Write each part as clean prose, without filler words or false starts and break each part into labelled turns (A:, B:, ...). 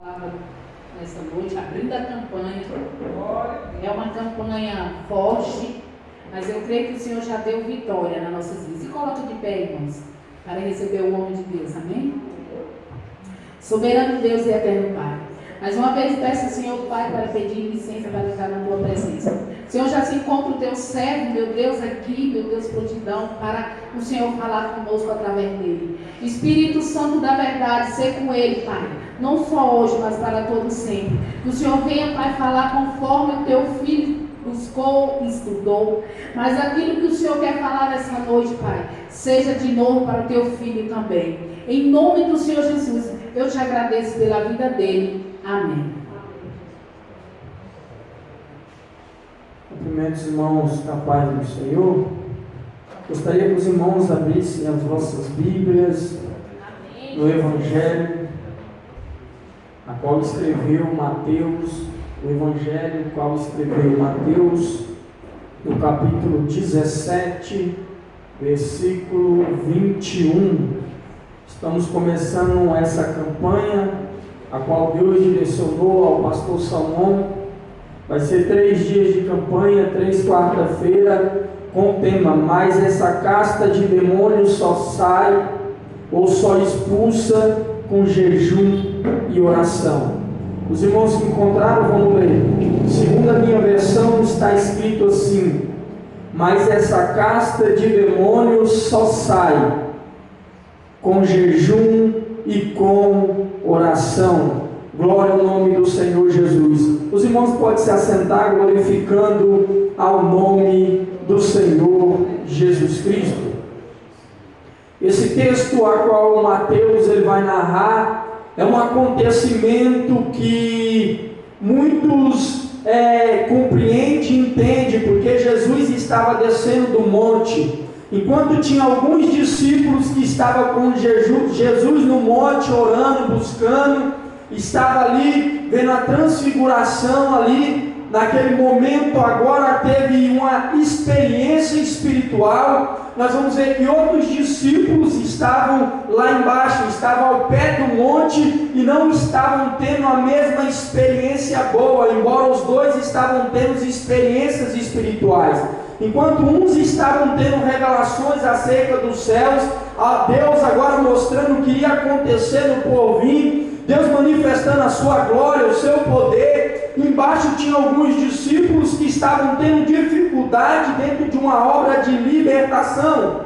A: Nessa noite, abrindo a campanha. É uma campanha forte, mas eu creio que o Senhor já deu vitória nas nossas vidas. E coloca de pé, irmãos, para receber o homem de Deus, amém? Soberano Deus e eterno Pai, mais uma vez peço ao Senhor Pai para pedir licença para estar na tua presença. Senhor, já se encontra o teu servo, meu Deus, aqui, meu Deus, prontidão, para o Senhor falar conosco através dele. Espírito Santo da verdade, ser com ele, Pai, não só hoje, mas para todo sempre. Que o Senhor venha, Pai, falar conforme o teu filho buscou e estudou, mas aquilo que o Senhor quer falar nessa noite, Pai, seja de novo para o teu filho também. Em nome do Senhor Jesus, eu te agradeço pela vida dele. Amém.
B: Cumprimentos, irmãos, da paz do Senhor. Gostaria que os irmãos abrissem as vossas Bíblias no Evangelho, a qual escreveu Mateus, o Evangelho qual escreveu Mateus, no capítulo 17, versículo 21. Estamos começando essa campanha, a qual Deus direcionou ao pastor Salomão. Vai ser 3 dias de campanha, 3 quarta-feira, com o tema: mas essa casta de demônios só sai ou só expulsa com jejum e oração. Os irmãos que encontraram, vamos ler. Segundo a minha versão, está escrito assim: mas essa casta de demônios só sai com jejum e com oração. Glória ao nome do Senhor Jesus. Os irmãos podem se assentar glorificando ao nome do Senhor Jesus Cristo. Esse texto a qual Mateus ele vai narrar é um acontecimento que muitos compreendem e entendem, porque Jesus estava descendo do monte, enquanto tinha alguns discípulos que estavam com Jesus no monte, orando, buscando, estava ali vendo a transfiguração ali. Naquele momento agora teve uma experiência espiritual. Nós vamos ver que outros discípulos estavam lá embaixo, estavam ao pé do monte e não estavam tendo a mesma experiência boa, embora os dois estavam tendo experiências espirituais. Enquanto uns estavam tendo revelações acerca dos céus, a Deus agora mostrando o que ia acontecer no porvir, Deus manifestando a sua glória, o seu poder. Embaixo tinha alguns discípulos que estavam tendo dificuldade dentro de uma obra de libertação.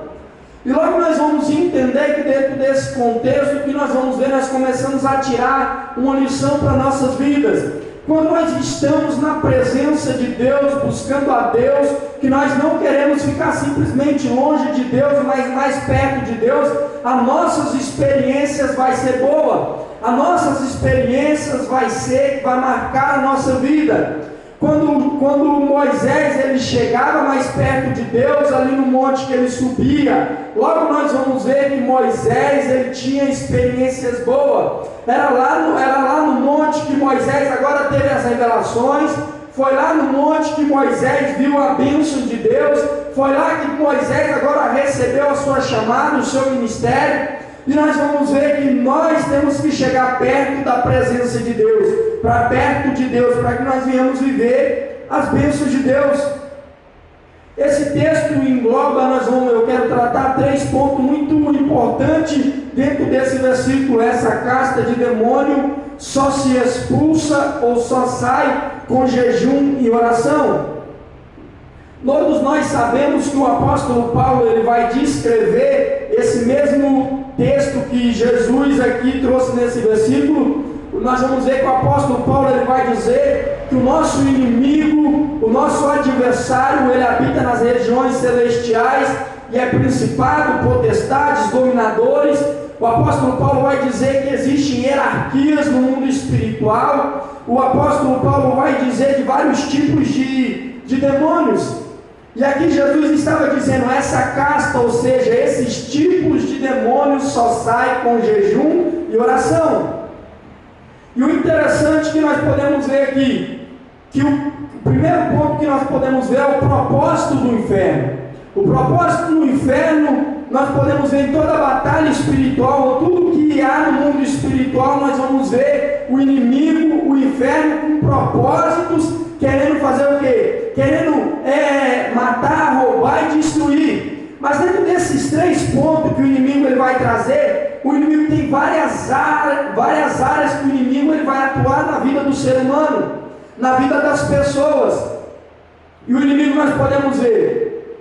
B: E logo nós vamos entender que dentro desse contexto que nós vamos ver, nós começamos a tirar uma lição para nossas vidas. Quando nós estamos na presença de Deus, buscando a Deus, que nós não queremos ficar simplesmente longe de Deus, mas mais perto de Deus, as nossas experiências vai ser boa. As nossas experiências vai marcar a nossa vida. Quando Moisés ele chegava mais perto de Deus, ali no monte que ele subia, logo nós vamos ver que Moisés ele tinha experiências boas. Era lá no monte que Moisés agora teve as revelações. Foi lá no monte que Moisés viu a bênção de Deus. Foi lá que Moisés agora recebeu a sua chamada, o seu ministério. E nós vamos ver que nós temos que chegar perto da presença de Deus, para perto de Deus, para que nós venhamos viver as bênçãos de Deus. Esse texto engloba, eu quero tratar 3 pontos muito importantes dentro desse versículo. Essa casta de demônio só se expulsa ou só sai com jejum e oração. Todos nós sabemos que o apóstolo Paulo ele vai descrever esse mesmo texto que Jesus aqui trouxe nesse versículo. Nós vamos ver que o apóstolo Paulo ele vai dizer que o nosso inimigo, o nosso adversário, ele habita nas regiões celestiais e é principado, potestades, dominadores. O apóstolo Paulo vai dizer que existem hierarquias no mundo espiritual. O apóstolo Paulo vai dizer de vários tipos de demônios. E aqui Jesus estava dizendo, essa casta, ou seja, esses tipos de demônios só saem com jejum e oração. E o interessante que nós podemos ver aqui, que o primeiro ponto que nós podemos ver é o propósito do inferno. O propósito do inferno, nós podemos ver em toda a batalha espiritual, ou tudo que há no mundo espiritual, nós vamos ver o inimigo, o inferno, com propósitos, querendo fazer o quê? Querendo matar, roubar e destruir. Mas dentro desses 3 pontos que o inimigo ele vai trazer, o inimigo tem várias áreas que o inimigo ele vai atuar na vida do ser humano, na vida das pessoas. E o inimigo nós podemos ver,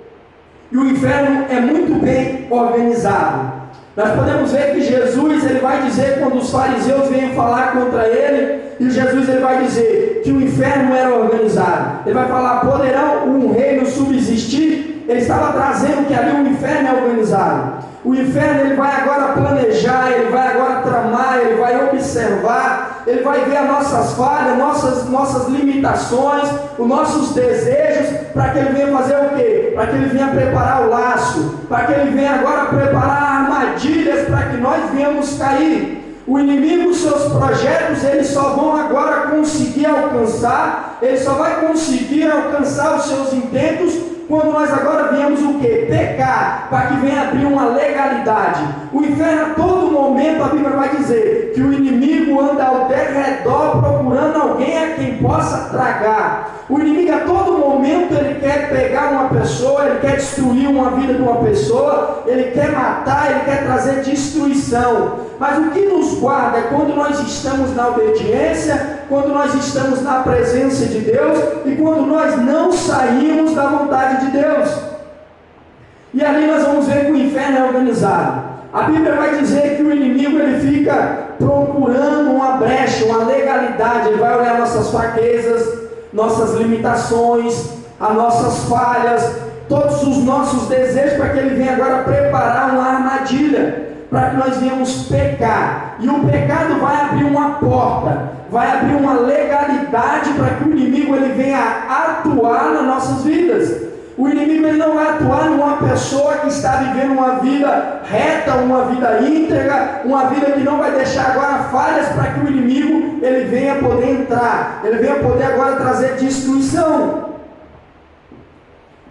B: e o inferno é muito bem organizado. Nós podemos ver que Jesus ele vai dizer, quando os fariseus vêm falar contra ele, e Jesus ele vai dizer que o inferno era organizado. Ele vai falar: poderão um reino subsistir? Ele estava trazendo que ali o inferno é organizado. O inferno ele vai agora planejar, ele vai agora tramar, ele vai observar, ele vai ver as nossas falhas, nossas limitações, os nossos desejos, para que ele venha fazer o quê? Para que ele venha preparar o laço, para que ele venha agora preparar armadilhas para que nós venhamos cair. O inimigo, seus projetos, eles só vão agora conseguir alcançar, ele só vai conseguir alcançar os seus intentos quando nós agora viemos o quê? Pecar, para que venha abrir uma legalidade. O inferno a todo momento, a Bíblia vai dizer que o inimigo anda ao derredor procurando alguém a quem possa tragar. O inimigo a todo momento ele quer pegar uma pessoa, ele quer destruir uma vida de uma pessoa, ele quer matar, ele quer trazer destruição. Mas o que nos guarda é quando nós estamos na obediência, quando nós estamos na presença de Deus e quando nós não saímos da vontade de Deus. E ali nós vamos ver que o inferno é organizado. A Bíblia vai dizer que o inimigo ele fica procurando uma brecha, uma legalidade. Ele vai olhar nossas fraquezas, nossas limitações, as nossas falhas, todos os nossos desejos, para que ele venha agora preparar uma armadilha para que nós venhamos pecar. E o pecado vai abrir uma porta, vai abrir uma legalidade para que o inimigo ele venha atuar nas nossas vidas. O inimigo ele não vai atuar numa pessoa que está vivendo uma vida reta, uma vida íntegra, uma vida que não vai deixar agora falhas, para que o inimigo ele venha poder entrar, ele venha poder agora trazer destruição.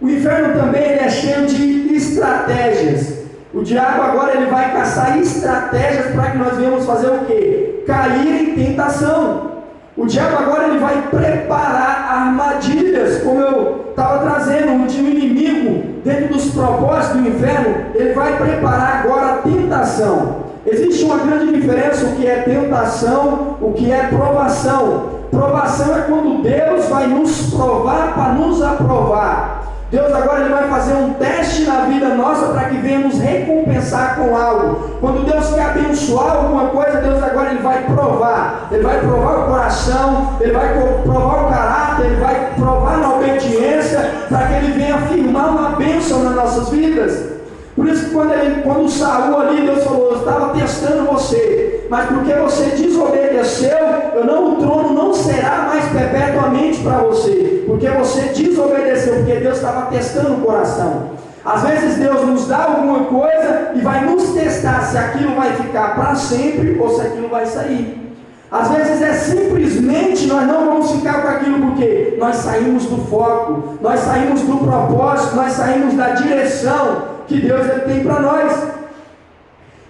B: O inferno também ele é cheio de estratégias. O diabo agora ele vai caçar estratégias para que nós venhamos fazer o quê? Cair em tentação. O diabo agora ele vai preparar armadilhas, como eu estava trazendo, o inimigo, dentro dos propósitos do inferno, ele vai preparar agora a tentação. Existe uma grande diferença o que é tentação, o que é provação. Provação é quando Deus vai nos provar para nos aprovar. Deus agora ele vai fazer um teste na vida nossa para que venha nos recompensar com algo. Quando Deus quer abençoar alguma coisa, Deus agora ele vai provar. Ele vai provar o coração, ele vai provar o caráter, ele vai provar na obediência, para que ele venha firmar uma bênção nas nossas vidas. Por isso que quando Saul ali, Deus falou: eu estava testando você, mas porque você desobedeceu, o trono não será mais perpetuamente para você, porque você desobedeceu, porque Deus estava testando o coração. Às vezes Deus nos dá alguma coisa e vai nos testar se aquilo vai ficar para sempre ou se aquilo vai sair. Às vezes é simplesmente nós não vamos ficar com aquilo porque nós saímos do foco, nós saímos do propósito, nós saímos da direção que Deus tem para nós.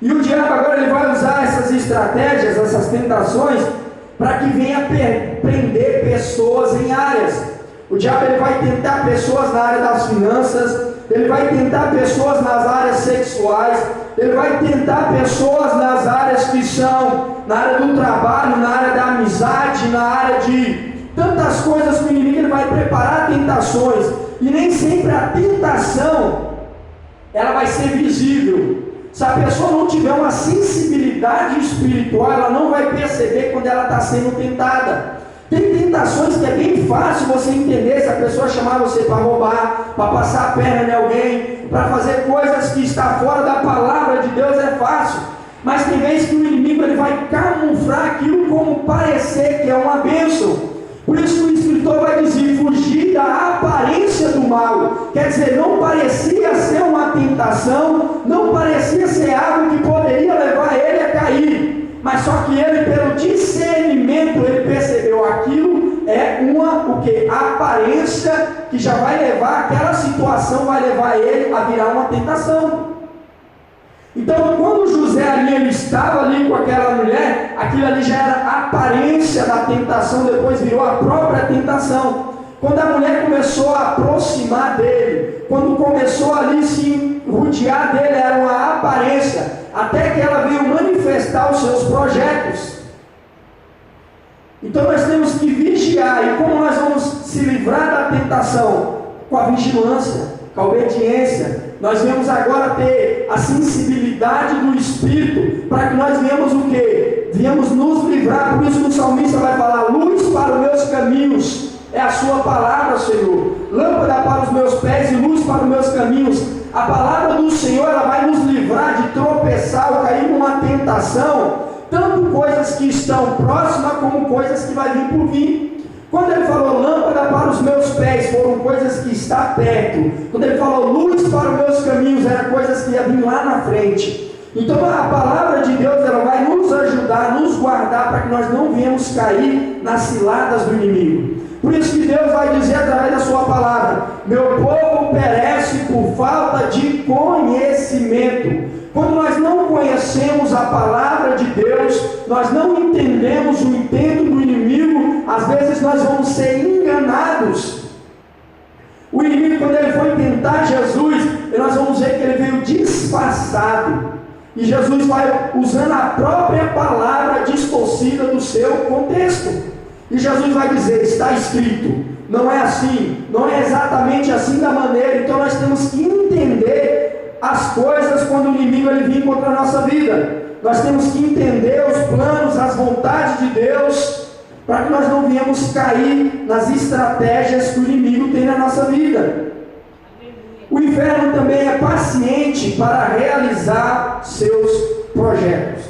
B: E o diabo agora ele vai usar essas estratégias, essas tentações, para que venha prender pessoas em áreas. O diabo ele vai tentar pessoas na área das finanças, ele vai tentar pessoas nas áreas sexuais, ele vai tentar pessoas nas áreas que são na área do trabalho, na área da amizade, na área de tantas coisas que o inimigo ele vai preparar tentações. E nem sempre a tentação ela vai ser visível. Se a pessoa não tiver uma sensibilidade espiritual, ela não vai perceber quando ela está sendo tentada. Tem tentações que é bem fácil você entender. Se a pessoa chamar você para roubar, para passar a perna em alguém, para fazer coisas que está fora da palavra de Deus, é fácil. Mas tem vezes que o inimigo ele vai camuflar aquilo como parecer que é uma bênção. Por isso que o escritor vai dizer: fugir da aparência do mal. Quer dizer, não parecia ser uma tentação, não parecia ser algo que poderia levar ele a cair. Mas só que ele, pelo discernimento, ele percebeu aquilo é uma aparência que já vai levar, aquela situação vai levar ele a virar uma tentação. Então, quando José ali, ele estava ali com aquela mulher, aquilo ali já era a aparência da tentação, depois virou a própria tentação. Quando a mulher começou a aproximar dele, quando começou ali se rodear dele, era uma aparência, até que ela veio manifestar os seus projetos. Então nós temos que vigiar, e como nós vamos se livrar da tentação? Com a vigilância, com a obediência. Nós vamos agora ter a sensibilidade do Espírito, para que nós venhamos o quê? Venhamos nos livrar. Por isso que o salmista vai falar: luz para os meus caminhos é a sua palavra, Senhor, lâmpada para os meus pés e luz para os meus caminhos. A palavra do Senhor, ela vai nos livrar de tropeçar ou cair numa tentação, tanto coisas que estão próximas como coisas que vai vir por vir. Quando ele falou lâmpada para os meus pés, foram coisas que está perto. Quando ele falou luz para os meus caminhos, eram coisas que ia vir lá na frente. Então a palavra de Deus, ela vai nos ajudar, nos guardar, para que nós não venhamos cair nas ciladas do inimigo. Por isso que Deus vai dizer através da sua palavra: meu povo perece por falta de conhecimento. Quando nós não conhecemos a palavra de Deus, nós não entendemos o intento do inimigo, às vezes nós vamos ser enganados. O inimigo, quando ele foi tentar Jesus, nós vamos ver que ele veio disfarçado. E Jesus vai usando a própria palavra distorcida do seu contexto. E Jesus vai dizer: está escrito, não é assim, não é exatamente assim da maneira. Então nós temos que entender as coisas quando o inimigo ele vem contra a nossa vida. Nós temos que entender os planos, as vontades de Deus, para que nós não venhamos cair nas estratégias que o inimigo tem na nossa vida. O inferno também é paciente para realizar seus projetos.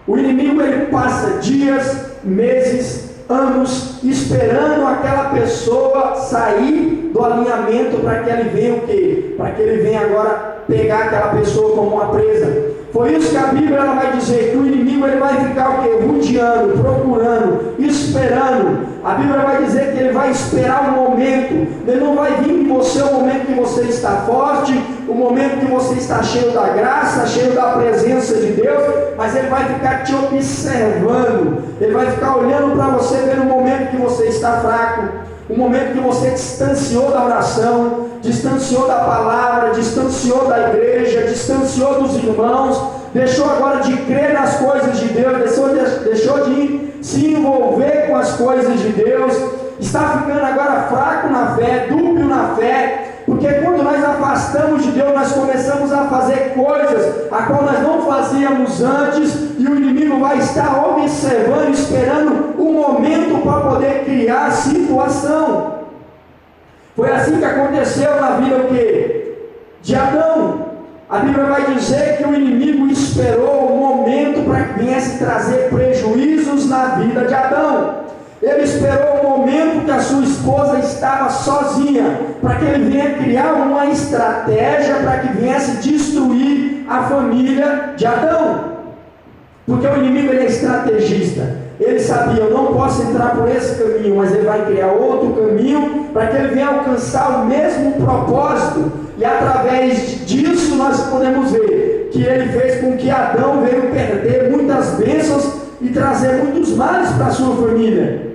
B: O inimigo ele passa dias, meses, anos esperando aquela pessoa sair do alinhamento, para que ele venha o quê? Para que ele venha agora pegar aquela pessoa como uma presa. Foi isso que a Bíblia ela vai dizer, que o inimigo ele vai ficar o quê? Rodeando, procurando, esperando. A Bíblia vai dizer que ele vai esperar um momento. Ele não vai vir em você o momento que você está forte, o momento que você está cheio da graça, cheio da presença de Deus, mas ele vai ficar te observando. Ele vai ficar olhando para você, ver o momento que você está fraco, o momento que você distanciou da oração, distanciou da palavra, distanciou da igreja, distanciou dos irmãos, deixou agora de crer nas coisas de Deus, deixou de se envolver com as coisas de Deus, está ficando agora fraco na fé, dúbio na fé, porque quando nós afastamos de Deus, nós começamos a fazer coisas a qual nós não fazíamos antes, e o inimigo vai estar observando, esperando o momento para poder criar situação. Foi assim que aconteceu na vida o quê? De Adão. A Bíblia vai dizer que o inimigo esperou o momento para que viesse trazer prejuízos na vida de Adão. Ele esperou o momento que a sua esposa estava sozinha, para que ele venha criar uma estratégia para que viesse destruir a família de Adão. Porque o inimigo ele é estrategista. Ele sabia: eu não posso entrar por esse caminho, mas ele vai criar outro caminho para que ele venha alcançar o mesmo propósito. E através disso nós podemos ver que ele fez com que Adão veio perder muitas bênçãos e trazer muitos males para a sua família.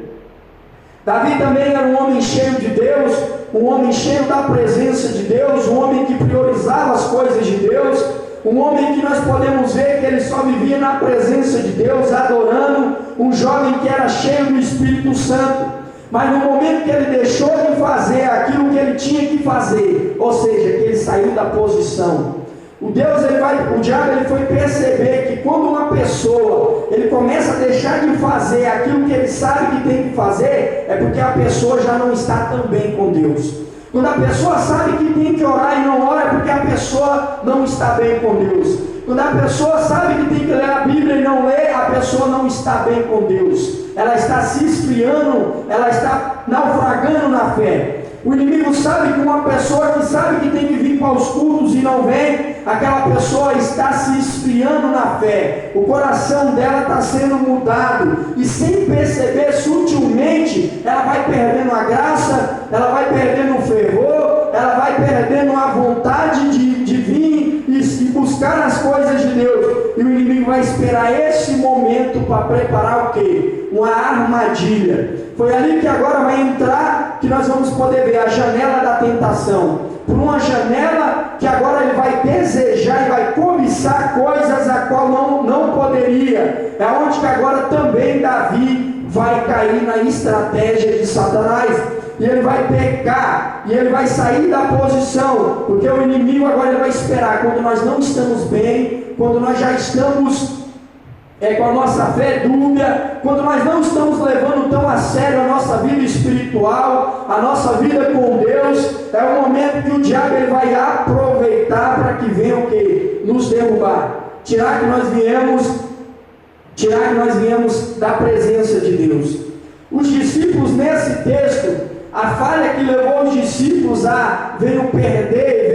B: Davi também era um homem cheio de Deus, um homem cheio da presença de Deus, um homem que priorizava as coisas de Deus, um homem que nós podemos ver que ele só vivia na presença de Deus, adorando, um jovem que era cheio do Espírito Santo. Mas no momento que ele deixou de fazer aquilo que ele tinha que fazer, ou seja, que ele saiu da posição, o diabo ele foi perceber que quando uma pessoa ele começa a deixar de fazer aquilo que ele sabe que tem que fazer, é porque a pessoa já não está tão bem com Deus. Quando a pessoa sabe que tem que orar e não ora, é porque a pessoa não está bem com Deus. Quando a pessoa sabe que tem que ler a Bíblia e não lê, a pessoa não está bem com Deus. Ela está se esfriando, ela está naufragando na fé. O inimigo sabe que uma pessoa que sabe que tem que vir para os cultos e não vem, aquela pessoa está se esfriando na fé. O coração dela está sendo mudado. E sem perceber, sutilmente, ela vai perdendo a graça, ela vai perdendo o fervor, ela vai perdendo a vontade de vir e buscar as coisas de vai esperar esse momento para preparar o quê? Uma armadilha. Foi ali que agora vai entrar, que nós vamos poder ver a janela da tentação. Por uma janela que agora ele vai desejar e vai cobiçar coisas a qual não poderia. É onde que agora também Davi vai cair na estratégia de Satanás. E ele vai pecar, e ele vai sair da posição, porque o inimigo agora ele vai esperar quando nós não estamos bem, quando nós já estamos com a nossa fé dúbia, quando nós não estamos levando tão a sério a nossa vida espiritual, a nossa vida com Deus. É o momento que o diabo ele vai aproveitar para que venha o quê? Nos derrubar, tirar que nós viemos da presença de Deus. Os discípulos nesse texto, a falha que levou os discípulos a veio perder,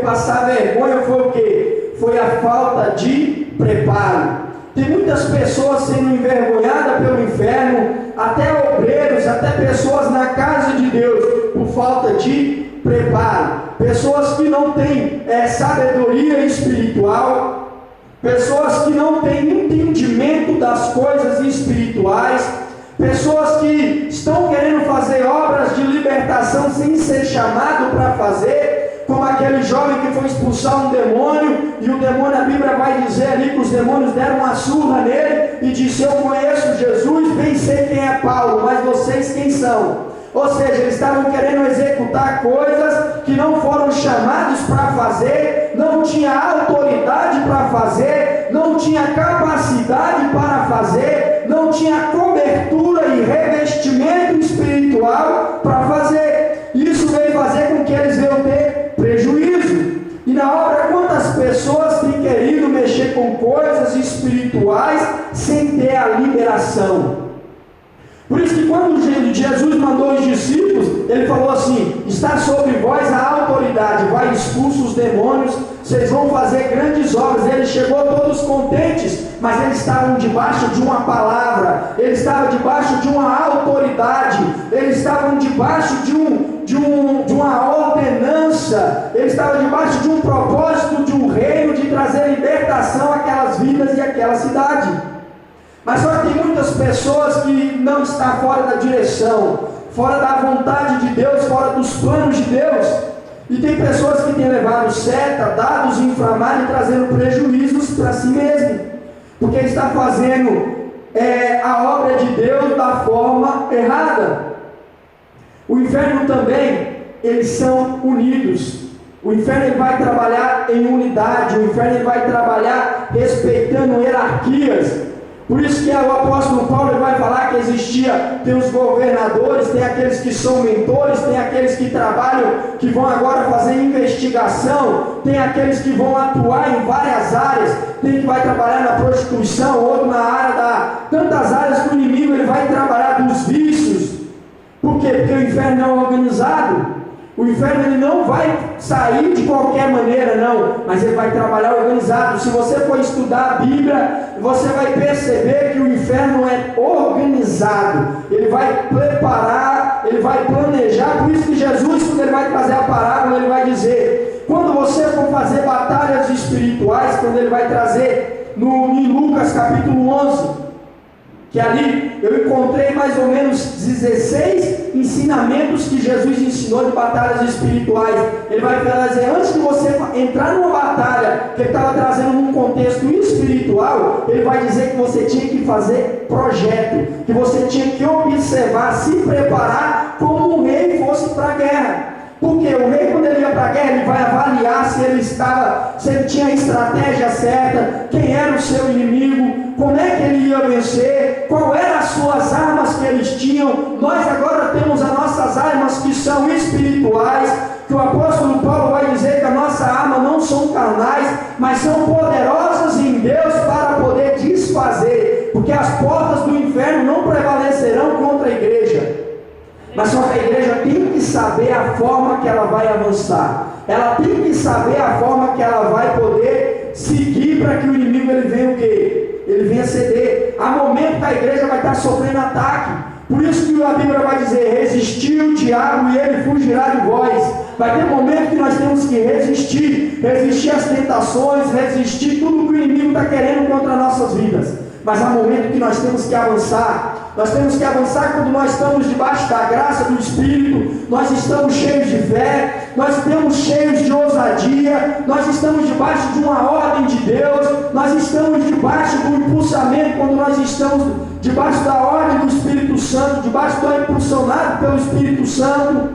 B: passar vergonha, foi o quê? Foi a falta de preparo. Tem muitas pessoas sendo envergonhadas pelo inferno, até obreiros, até pessoas na casa de Deus, por falta de preparo. Pessoas que não têm sabedoria espiritual, pessoas que não têm entendimento das coisas espirituais, pessoas que estão querendo fazer obras de libertação sem ser chamado para fazer, como aquele jovem que foi expulsar um demônio, e o demônio, a Bíblia vai dizer ali que os demônios deram uma surra nele, e disse: eu conheço Jesus, bem sei quem é Paulo, mas vocês quem são? Ou seja, eles estavam querendo executar coisas que não foram chamados para fazer, não tinha autoridade para fazer, não tinha capacidade para fazer, não tinha cobertura e revestimento espiritual para fazer. Isso veio fazer com que eles venham ter prejuízo. E na hora, quantas pessoas têm querido mexer com coisas espirituais sem ter a liberação? Por isso que quando Jesus mandou os discípulos, ele falou assim: está sobre vós a autoridade, vai expulsar os demônios, vocês vão fazer grandes obras. Ele chegou todos contentes, mas eles estavam debaixo de uma palavra, eles estavam debaixo de uma autoridade, eles estavam debaixo de uma ordenança, eles estavam debaixo de um propósito de um reino, de trazer libertação àquelas vidas e àquela cidade. Mas só que tem muitas pessoas que não estão fora da direção, fora da vontade de Deus, fora dos planos de Deus. E tem pessoas que têm levado seta, dados inflamados e trazendo prejuízos para si mesmo, porque está fazendo a obra de Deus da forma errada. O inferno também, eles são unidos. O inferno ele vai trabalhar em unidade, o inferno ele vai trabalhar respeitando hierarquias. Por isso que o apóstolo Paulo ele vai falar que tem os governadores, tem aqueles que são mentores, tem aqueles que trabalham, que vão agora fazer investigação, tem aqueles que vão atuar em várias áreas, tem que vai trabalhar na prostituição, outro na área tantas áreas que o inimigo ele vai trabalhar dos vícios. Por quê? Porque o inferno não é organizado. O inferno ele não vai sair de qualquer maneira, não, mas ele vai trabalhar organizado. Se você for estudar a Bíblia, você vai perceber que o inferno é organizado. Ele vai preparar, ele vai planejar. Por isso que Jesus, quando ele vai trazer a parábola, ele vai dizer: quando você for fazer batalhas espirituais, quando ele vai trazer em Lucas capítulo 11, que ali eu encontrei mais ou menos 16 ensinamentos que Jesus ensinou de batalhas espirituais. Ele vai dizer, antes de você entrar numa batalha que ele estava trazendo num contexto espiritual, ele vai dizer que você tinha que fazer projeto, que você tinha que observar, se preparar como um rei fosse para a guerra. Porque o rei, quando ele ia para a guerra, ele vai avaliar se ele tinha a estratégia certa, quem era o seu inimigo, como é que ele ia vencer, qual eram as suas armas que eles tinham. Nós agora temos as nossas armas que são espirituais, que o apóstolo Paulo vai dizer que a nossa arma não são carnais, mas são poderosas em Deus para poder desfazer, porque as portas do inferno não prevalecerão contra a igreja. Mas só que a igreja tem que saber a forma que ela vai avançar. Ela tem que saber a forma que ela vai poder seguir para que o inimigo ele venha o quê? ele venha ceder. Há momento que a igreja vai estar sofrendo ataque. Por isso que a Bíblia vai dizer: resistir o diabo e ele fugirá de vós. Vai ter momento que nós temos que resistir às tentações, resistir tudo que o inimigo está querendo contra nossas vidas. Mas há momento que nós temos que avançar. Nós temos que avançar quando nós estamos debaixo da graça do Espírito, nós estamos cheios de fé, nós estamos cheios de ousadia, nós estamos debaixo de uma ordem de Deus, nós estamos debaixo do impulsamento, quando nós estamos debaixo da ordem do Espírito Santo, debaixo do impulsionado pelo Espírito Santo.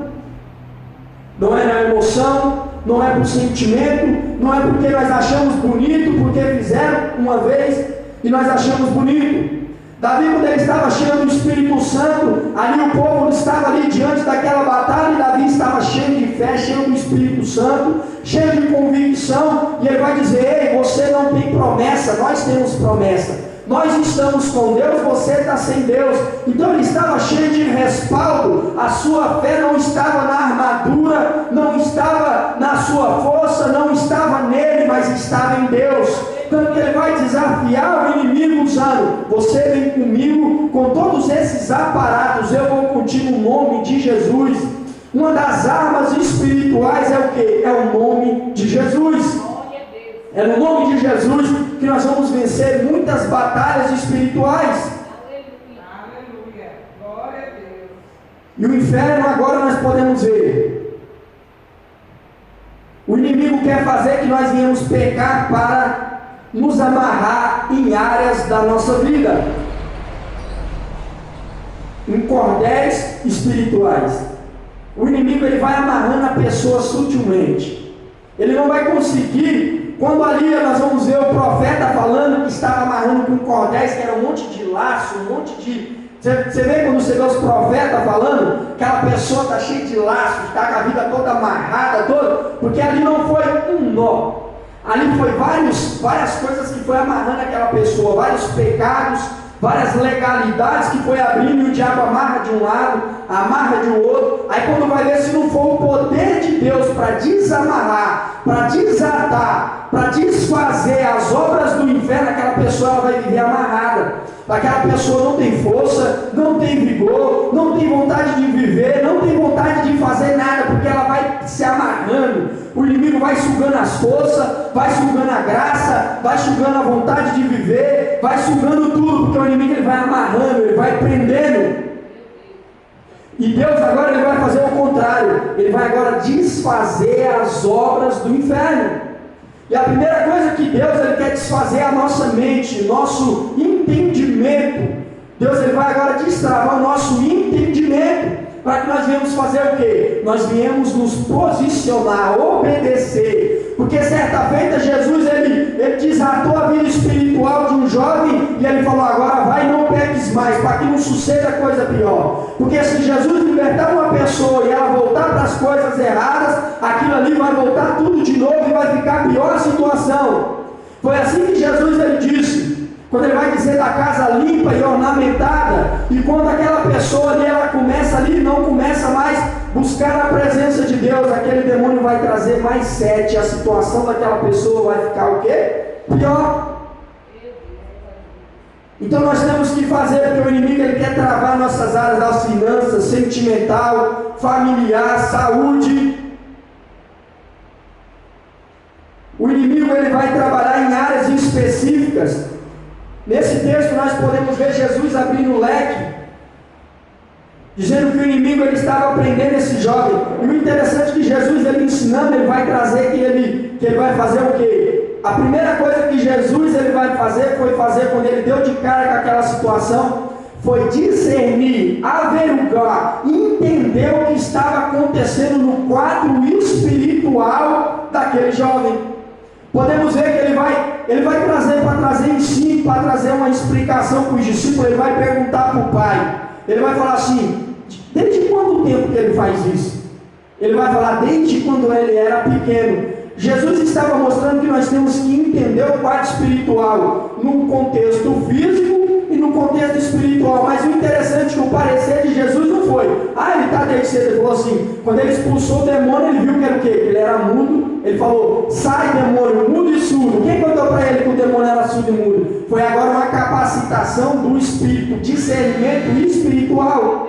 B: Não é na emoção, não é por sentimento, não é porque nós achamos bonito, porque fizeram uma vez e nós achamos bonito. Davi, quando ele estava cheio do Espírito Santo, ali o povo estava ali diante daquela batalha, e Davi estava cheio de fé, cheio do Espírito Santo, cheio de convicção, e ele vai dizer: ei, você não tem promessa, nós temos promessa, nós estamos com Deus, você está sem Deus. Então ele estava cheio de respaldo, a sua fé não estava na armadura, não estava na sua força, não estava nele, mas estava em Deus. Tanto que ele vai desafiar o inimigo usando: você vem comigo com todos esses aparatos, eu vou contigo no nome de Jesus. Uma das armas espirituais é o que? É o nome de Jesus. É no nome de Jesus que nós vamos vencer muitas batalhas espirituais.
C: Aleluia. Glória a Deus.
B: E o inferno agora nós podemos ver. O inimigo quer fazer que nós venhamos pecar para nos amarrar em áreas da nossa vida, em cordéis espirituais. O inimigo ele vai amarrando a pessoa sutilmente. Ele não vai conseguir, quando ali nós vamos ver o profeta falando que estava amarrando com cordéis, que era um monte de laço, um monte de... Você vê quando você vê os profetas falando, aquela pessoa está cheia de laços, está com a vida toda amarrada, porque ali não foi um nó. Ali foi várias coisas que foi amarrando aquela pessoa, vários pecados, várias legalidades que foi abrindo, e o diabo amarra de um lado, amarra de outro. Aí quando vai ver, se não for o poder de Deus para desamarrar, para desatar, para desfazer as obras do inferno, aquela pessoa ela vai viver amarrada. Aquela pessoa não tem força, não tem vigor, não tem vontade de viver, não tem vontade de fazer nada, porque ela vai se amarrando. O inimigo vai sugando as forças, vai sugando a graça, vai sugando a vontade de viver, vai sugando tudo, porque o inimigo ele vai amarrando, ele vai prendendo. E Deus agora ele vai fazer o contrário, ele vai agora desfazer as obras do inferno. E a primeira coisa que Deus ele quer desfazer é a nossa mente, nosso entendimento. Deus ele vai agora destravar o nosso entendimento, para que nós viemos fazer o quê? Nós viemos nos posicionar, obedecer. Porque certa feita Jesus ele desatou a vida espiritual de um jovem, e ele falou: agora vai e não peques mais, para que não suceda coisa pior. Porque se Jesus libertar uma pessoa e ela voltar para as coisas erradas, aquilo ali vai voltar tudo de novo e vai ficar pior a situação. Foi assim que Jesus ele disse, quando ele vai dizer da casa limpa e ornamentada, e quando aquela pessoa ali, ela começa ali, não começa mais buscar a presença de Deus, aquele demônio vai trazer mais sede, a situação daquela pessoa vai ficar o quê? Pior. Então nós temos que fazer, porque o inimigo ele quer travar nossas áreas das finanças, sentimental, familiar, saúde. O inimigo ele vai trabalhar em áreas específicas. Nesse texto nós podemos ver Jesus abrindo o leque, dizendo que o inimigo ele estava prendendo esse jovem. E o interessante é que Jesus ele ensinando, ele vai trazer que ele vai fazer o quê? A primeira coisa que Jesus ele vai fazer, foi fazer quando ele deu de cara com aquela situação, foi discernir, averiguar, entender o que estava acontecendo no quadro espiritual daquele jovem. Podemos ver que ele vai trazer, para trazer ensino, para trazer uma explicação para os discípulos. Ele vai perguntar para o pai, ele vai falar assim: desde quanto tempo que ele faz isso? Ele vai falar: desde quando ele era pequeno. Jesus estava mostrando que nós temos que entender o quadro espiritual no contexto físico e no contexto espiritual. Mas o interessante é que o parecer de Jesus não foi: ele está cadeia de sede. Ele falou assim, quando ele expulsou o demônio, ele viu que era o quê? Ele era mudo. Ele falou, sai demônio, mudo e surdo. Quem contou para ele que o demônio era surdo e mudo? Foi agora uma capacitação do espírito, discernimento espiritual.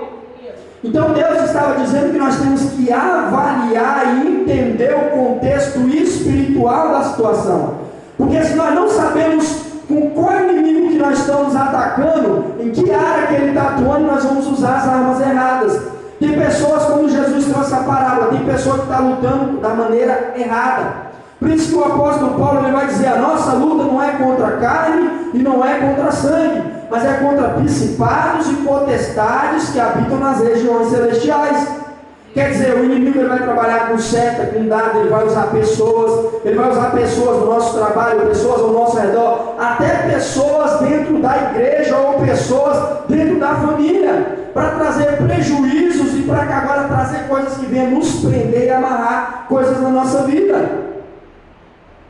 B: Então Deus estava dizendo que nós temos que avaliar e entender o contexto espiritual da situação. Porque se nós não sabemos com qual inimigo que nós estamos atacando, em que área que ele está atuando, nós vamos usar as armas erradas. Tem pessoas, como Jesus trouxe a parábola, tem pessoa que está lutando da maneira errada. Por isso que o apóstolo Paulo ele vai dizer, a nossa luta não é contra a carne e não é contra sangue, mas é contra principados e potestades que habitam nas regiões celestiais. Quer dizer, o inimigo ele vai trabalhar com seta, com dado, ele vai usar pessoas no nosso trabalho, pessoas ao nosso redor, até pessoas dentro da igreja ou pessoas dentro da família, para trazer prejuízos e para agora trazer coisas que venham nos prender e amarrar coisas na nossa vida.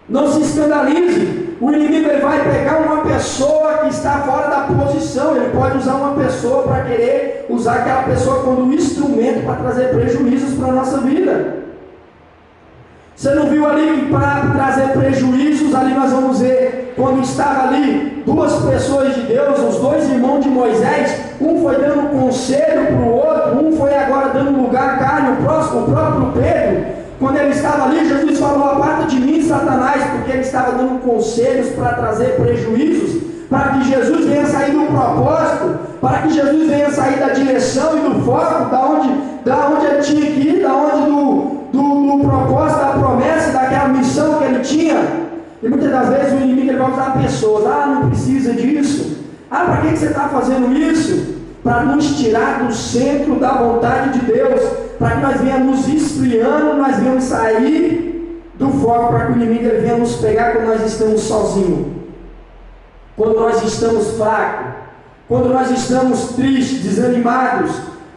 B: Não se escandalize, o inimigo ele vai pegar uma pessoa que está fora da posição, ele pode usar uma pessoa para querer usar aquela pessoa como instrumento para trazer prejuízos para a nossa vida. Você não viu ali que para trazer prejuízos, ali nós vamos ver, quando estava ali duas pessoas de Deus, os dois irmãos de Moisés, um foi dando conselho para o outro, um foi agora dando lugar à carne, o próprio Pedro. Quando ele estava ali, Jesus falou, aparta de mim, Satanás, porque ele estava dando conselhos para trazer prejuízos, para que Jesus venha sair do propósito, para que Jesus venha sair da direção e do foco, da onde ele tinha que ir, do propósito, da promessa, daquela missão que ele tinha. E muitas das vezes o inimigo ele vai usar pessoas, não precisa disso, para que você está fazendo isso? Para nos tirar do centro da vontade de Deus, para que nós venhamos nos esfriando, nós venhamos sair do foco, para que o inimigo ele venha nos pegar quando nós estamos sozinhos, quando nós estamos fracos, quando nós estamos tristes, desanimados,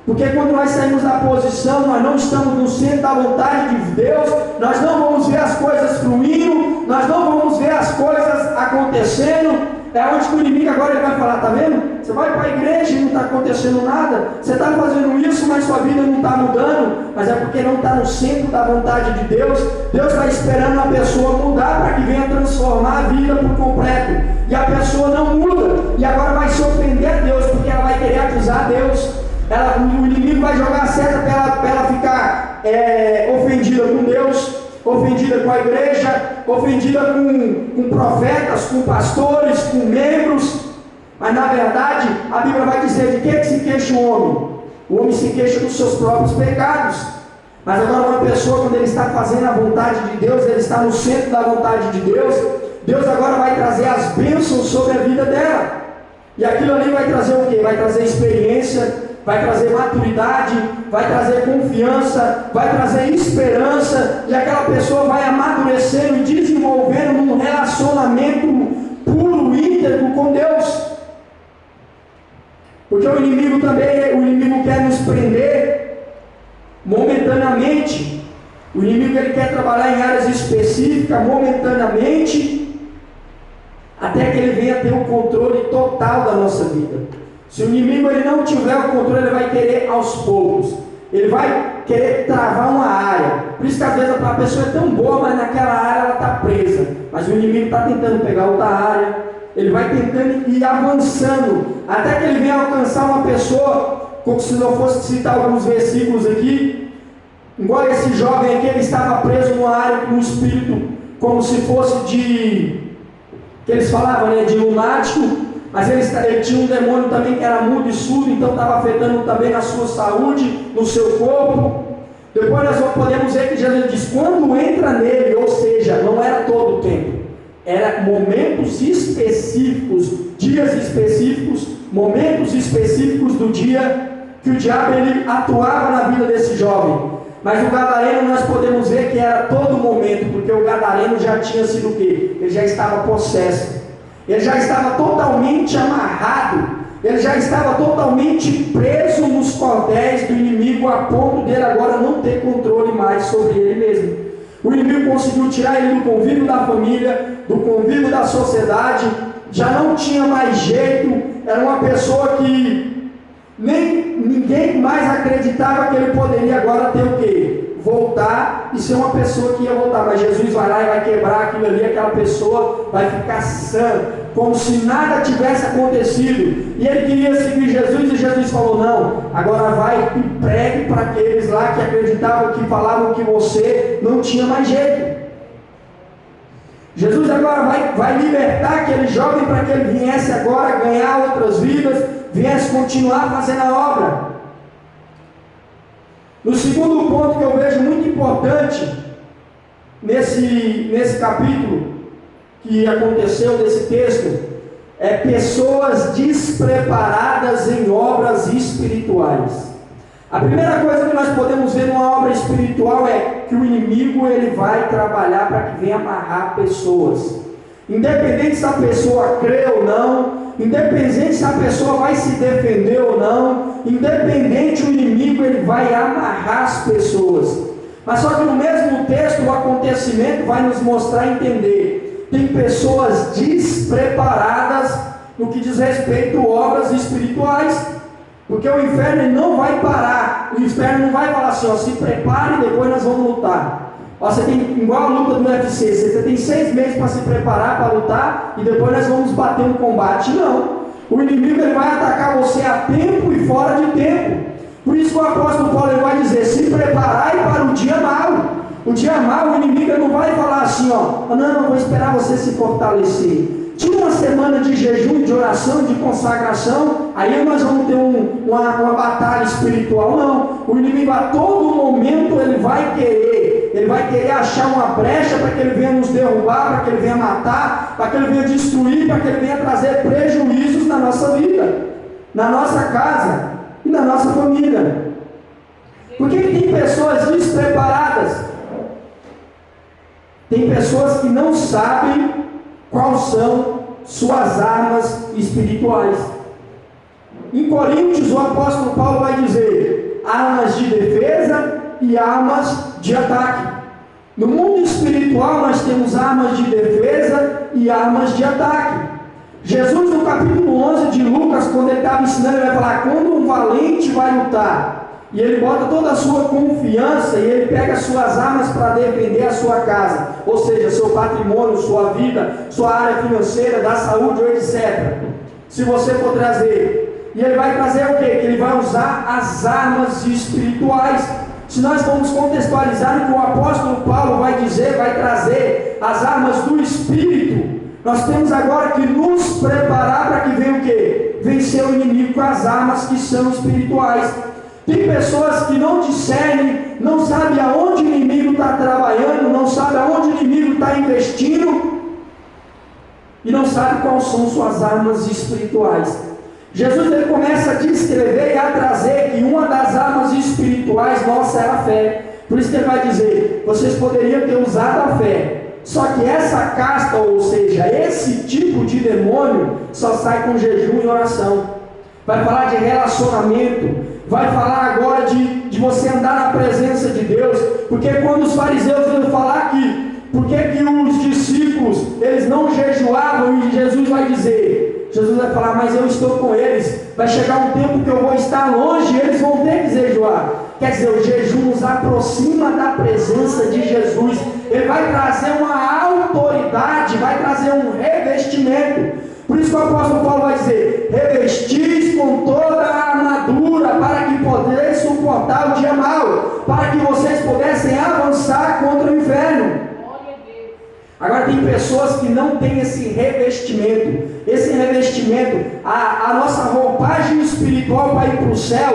B: porque quando nós saímos da posição, nós não estamos no centro da vontade de Deus, nós não vamos ver as coisas fluindo, nós não vamos ver as coisas acontecendo. É onde que o inimigo agora ele vai falar, tá vendo? Você vai para a igreja e não está acontecendo nada, você está fazendo isso, mas sua vida não está mudando, mas é porque não está no centro da vontade de Deus. Deus está esperando a pessoa mudar para que venha transformar a vida por completo, e a pessoa não muda, e agora vai se ofender a Deus, porque ela vai querer acusar a Deus. O inimigo vai jogar a seta para ela ficar ofendida com Deus, ofendida com a igreja, ofendida com profetas, com pastores, com membros. Mas na verdade a Bíblia vai dizer de que se queixa o homem? O homem se queixa dos seus próprios pecados. Mas agora uma pessoa, quando ele está fazendo a vontade de Deus, ele está no centro da vontade de Deus, Deus agora vai trazer as bênçãos sobre a vida dela. E aquilo ali vai trazer o quê? Vai trazer experiência, vai trazer maturidade, vai trazer confiança, vai trazer esperança, e aquela pessoa vai amadurecendo e desenvolvendo um relacionamento puro, íntegro com Deus. Porque o inimigo quer nos prender momentaneamente. O inimigo ele quer trabalhar em áreas específicas momentaneamente, até que ele venha ter o controle total da nossa vida. Se o inimigo ele não tiver o controle, ele vai querer aos poucos, ele vai querer travar uma área. Por isso que às vezes a pessoa é tão boa, mas naquela área ela está presa, mas o inimigo está tentando pegar outra área, ele vai tentando ir avançando, até que ele venha alcançar uma pessoa. Como se eu fosse citar alguns versículos aqui, igual esse jovem aqui, ele estava preso numa área com um espírito, como se fosse que eles falavam, de lunático. Mas ele tinha um demônio também que era mudo e surdo, então estava afetando também na sua saúde, no seu corpo. Depois nós podemos ver que Jesus diz, quando entra nele, ou seja, não era todo o tempo, era momentos específicos, dias específicos, momentos específicos do dia que o diabo ele atuava na vida desse jovem. Mas o gadareno nós podemos ver que era todo momento, porque o gadareno já tinha sido o quê? Ele já estava possesso. Ele já estava totalmente amarrado, ele já estava totalmente preso nos cordéis do inimigo, a ponto dele agora não ter controle mais sobre ele mesmo. O inimigo conseguiu tirar ele do convívio da família, do convívio da sociedade, já não tinha mais jeito, era uma pessoa que nem ninguém mais acreditava que ele poderia agora ter o quê? Voltar e ser uma pessoa que ia voltar. Mas Jesus vai lá e vai quebrar aquilo ali, aquela pessoa vai ficar sã, como se nada tivesse acontecido. E ele queria seguir Jesus e Jesus falou: não, agora vai e pregue para aqueles lá que acreditavam, que falavam que você não tinha mais jeito. Jesus agora vai libertar aquele jovem para que ele viesse agora ganhar outras vidas, viesse continuar fazendo a obra. No segundo ponto que eu vejo muito importante nesse capítulo que aconteceu desse texto, é pessoas despreparadas em obras espirituais. A primeira coisa que nós podemos ver numa obra espiritual é que o inimigo ele vai trabalhar para que venha amarrar pessoas. Independente se a pessoa crê ou não, independente se a pessoa vai se defender ou não, independente, o inimigo ele vai amarrar as pessoas. Mas só que no mesmo texto o acontecimento vai nos mostrar e entender. Tem pessoas despreparadas no que diz respeito a obras espirituais. Porque o inferno não vai parar. O inferno não vai falar assim: ó, se prepare e depois nós vamos lutar. Ó, você tem, igual a luta do UFC, você tem 6 meses para se preparar para lutar e depois nós vamos bater no combate. Não. O inimigo ele vai atacar você a tempo e fora de tempo. Por isso que o apóstolo Paulo ele vai dizer: se preparai para o dia mau. O dia mau, o inimigo ele não vai falar assim: ó, não, vou esperar você se fortalecer. Tinha uma semana de jejum, de oração, de consagração, aí nós vamos ter uma batalha espiritual. Não, o inimigo a todo momento ele vai querer achar uma brecha para que ele venha nos derrubar, para que ele venha matar, para que ele venha destruir, para que ele venha trazer prejuízos na nossa vida, na nossa casa e na nossa família. Por que tem pessoas despreparadas? Tem pessoas que não sabem quais são suas armas espirituais. Em Coríntios, o apóstolo Paulo vai dizer: armas de defesa e armas de ataque. No mundo espiritual, nós temos armas de defesa e armas de ataque. Jesus, no capítulo 11 de Lucas, quando ele estava ensinando, ele vai falar: quando um valente vai lutar, e ele bota toda a sua confiança, e ele pega suas armas para defender a sua casa, ou seja, seu patrimônio, sua vida, sua área financeira, da saúde, etc. Se você for trazer, e ele vai trazer o quê? Que ele vai usar as armas espirituais. Se nós formos contextualizar o que o apóstolo Paulo vai dizer, vai trazer as armas do Espírito, nós temos agora que nos preparar para que venha o quê? Vencer o inimigo com as armas que são espirituais. Tem pessoas que não discernem, não sabem aonde o inimigo está trabalhando, não sabem aonde o inimigo está investindo e não sabem quais são suas armas espirituais. Jesus ele começa a descrever e a trazer que uma das armas espirituais nossa é a fé. Por isso que ele vai dizer: vocês poderiam ter usado a fé, só que essa casta, ou seja, esse tipo de demônio só sai com jejum e oração. Vai falar de relacionamento, vai falar agora de você andar na presença de Deus. Porque quando os fariseus iam falar que por que os discípulos eles não jejuavam, e Jesus vai dizer, Jesus vai falar: mas eu estou com eles, vai chegar um tempo que eu vou estar longe e eles vão ter que jejuar. Quer dizer, o jejum nos aproxima da presença de Jesus. Ele vai trazer uma autoridade, vai trazer um revestimento. Por isso que o apóstolo Paulo vai dizer: revestis com toda a armadura, para que podeis suportar o dia mau, para que vocês pudessem avançar contra o inferno. Agora tem pessoas que não têm esse revestimento. Esse revestimento, a nossa roupagem espiritual para ir para o céu,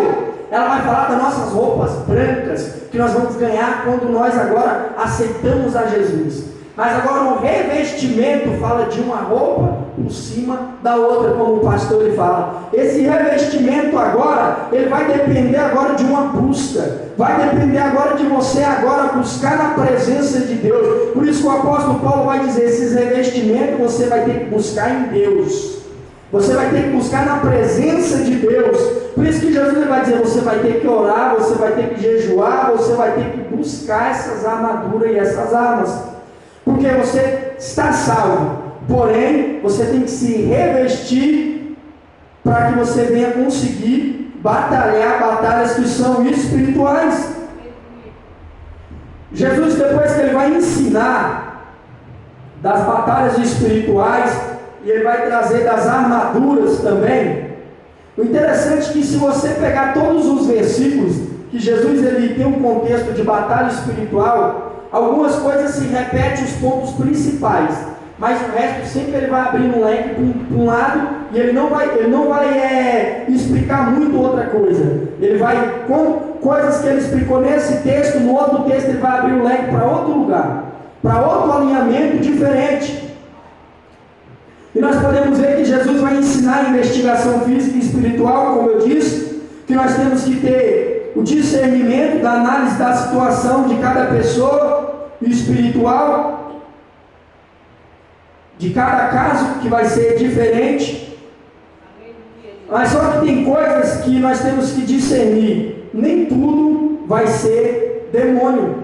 B: ela vai falar das nossas roupas brancas, que nós vamos ganhar quando nós agora aceitamos a Jesus. Mas agora o revestimento fala de uma roupa por cima da outra, como o pastor ele fala. Esse revestimento agora, ele vai depender agora de uma busca. Vai depender agora de você agora buscar na presença de Deus. Por isso que o apóstolo Paulo vai dizer: esses revestimentos você vai ter que buscar em Deus. Você vai ter que buscar na presença de Deus. Por isso que Jesus vai dizer: você vai ter que orar, você vai ter que jejuar, você vai ter que buscar essas armaduras e essas armas. Porque você está salvo, porém você tem que se revestir para que você venha conseguir batalhar batalhas que são espirituais. Jesus, depois que ele vai ensinar das batalhas espirituais, e ele vai trazer das armaduras também, o interessante é que se você pegar todos os versículos, que Jesus ele tem um contexto de batalha espiritual, algumas coisas se repetem os pontos principais, mas o resto sempre ele vai abrir um leque para um lado, e ele não vai explicar muito outra coisa. Ele vai, com coisas que ele explicou nesse texto, no outro texto ele vai abrir o leque para outro lugar, para outro alinhamento diferente. E nós podemos ver que Jesus vai ensinar a investigação física e espiritual, como eu disse, que nós temos que ter o discernimento da análise da situação de cada pessoa, e espiritual, de cada caso, que vai ser diferente. Mas só que tem coisas que nós temos que discernir. Nem tudo vai ser demônio.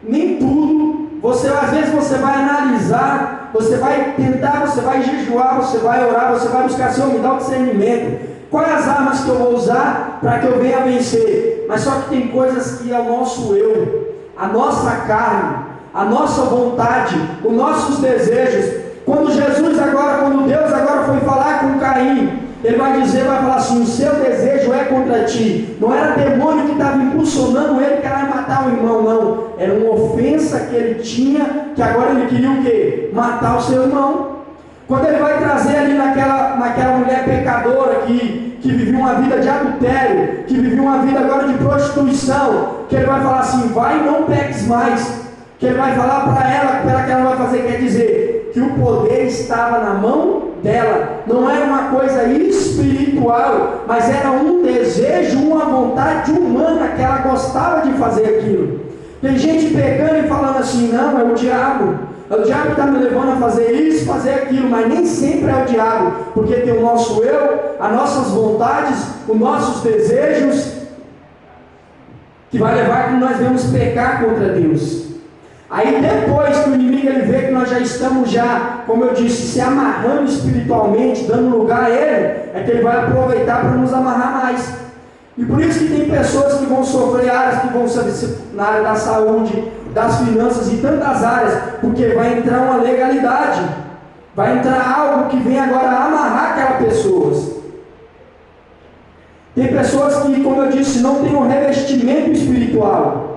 B: Nem tudo, às vezes você vai analisar, você vai tentar, você vai jejuar, você vai orar, você vai buscar, Senhor, me dá o discernimento. Quais as armas que eu vou usar para que eu venha vencer? Mas só que tem coisas que é o nosso eu, a nossa carne, a nossa vontade, os nossos desejos. Quando Deus agora foi falar com Caim, ele vai falar assim: o seu desejo é contra ti. Não era demônio que estava impulsionando ele que era matar o irmão, não. Era uma ofensa que ele tinha, que agora ele queria o quê? Matar o seu irmão. Quando ele vai trazer ali naquela mulher pecadora que vivia uma vida de adultério, que vivia uma vida agora de prostituição, que ele vai falar assim: vai e não peques mais. Que ele vai falar para ela, que ela vai fazer, quer dizer, que o poder estava na mão dela. Não era uma coisa espiritual, mas era um desejo, uma vontade humana, que ela gostava de fazer aquilo. Tem gente pegando e falando assim: não, é o diabo que está me levando a fazer isso, fazer aquilo. Mas nem sempre é o diabo, porque tem o nosso eu, as nossas vontades, os nossos desejos, que vai levar a que nós vamos pecar contra Deus. Aí depois que o inimigo ele vê que nós já estamos, como eu disse, se amarrando espiritualmente, dando lugar a ele, é que ele vai aproveitar para nos amarrar mais. E por isso que tem pessoas que vão sofrer áreas que vão ser na área da saúde, das finanças e tantas áreas, porque vai entrar uma legalidade, vai entrar algo que vem agora amarrar aquelas pessoas. Tem pessoas que, como eu disse, não têm um revestimento espiritual,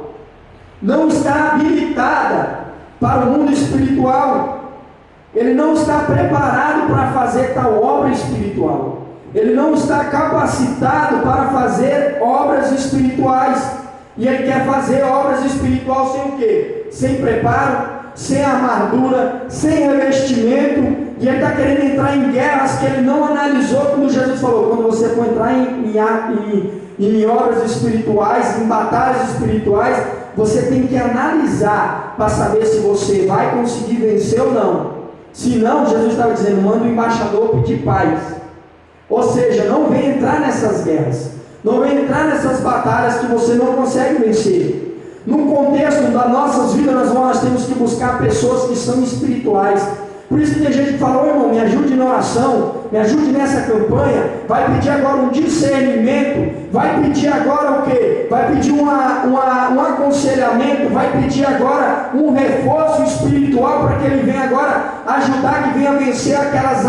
B: não está habilitada para o mundo espiritual, ele não está preparado para fazer tal obra espiritual, ele não está capacitado para fazer obras espirituais, e ele quer fazer obras espirituais sem o quê? Sem preparo, sem armadura, sem revestimento, e ele está querendo entrar em guerras que ele não analisou, como Jesus falou: quando você for entrar em obras espirituais, em batalhas espirituais, você tem que analisar para saber se você vai conseguir vencer ou não. Se não, Jesus estava dizendo: manda o embaixador pedir paz. Ou seja, não vem entrar nessas guerras, não vem entrar nessas batalhas que você não consegue vencer. No contexto das nossas vidas, nós temos que buscar pessoas que são espirituais. Por isso que tem gente que fala: ô irmão, me ajude na oração, me ajude nessa campanha. Vai pedir agora um discernimento, vai pedir agora o quê? Vai pedir um aconselhamento, vai pedir agora um reforço espiritual para que ele venha agora ajudar, que venha vencer aquelas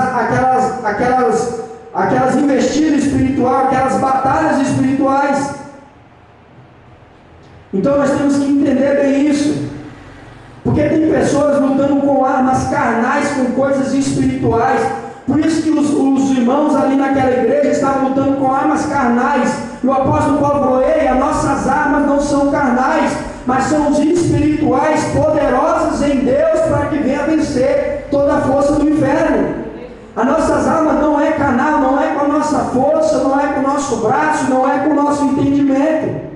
B: investidas espirituais, aquelas batalhas espirituais. Então nós temos que entender bem isso. Porque tem pessoas lutando com armas carnais, com coisas espirituais. Por isso que os irmãos ali naquela igreja estavam lutando com armas carnais. E o apóstolo Paulo falou: ei, as nossas armas não são carnais, mas são os espirituais, poderosas em Deus, para que venha vencer toda a força do inferno. As nossas armas não é carnal, não é com a nossa força, não é com o nosso braço, não é com o nosso entendimento.